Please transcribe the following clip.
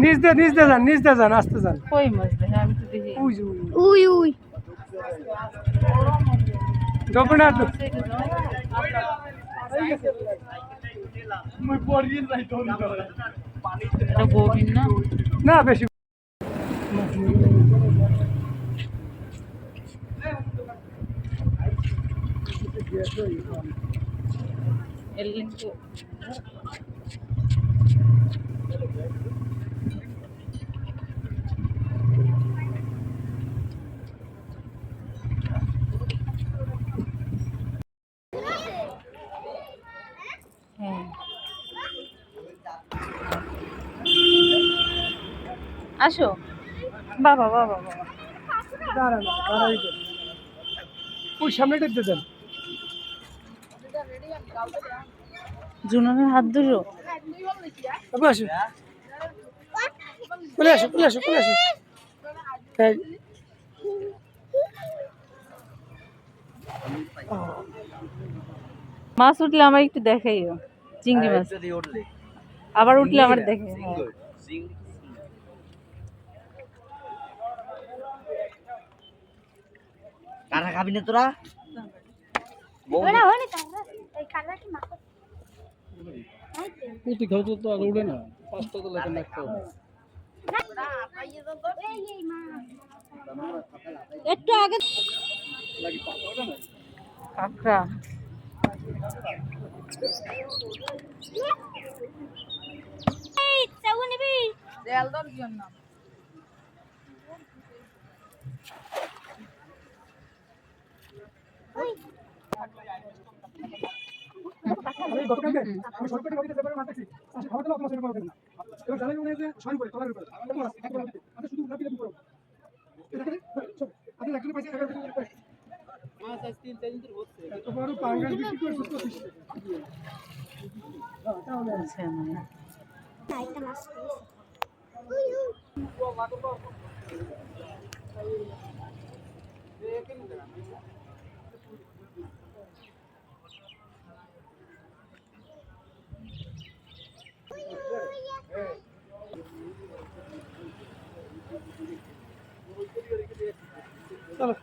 নিচ দিয়ে যান আসতে যান। কই মাছ দেখে আমি তো দেখি উই দোকানে এটা গভীর না না বেশি এর কিন্তু হ্যাঁ আসো বাবা বাবা বাবা দাঁড়ান ওই সামনেটা দিয়ে দেন। জুনানের হাত ধরো আসো চলে আসো তাই মাছ উঠলে আমার একটু দেখাইও চিংড়ি মাছ আবার উঠলে আমার দেখে হ্যাঁ কারা খাবি না তোরা প্রতি খাও তো আর উড়ে না 5টা তো লাগে একটা একটু আগে কাঁকড়া আচ্ছা মানে চলো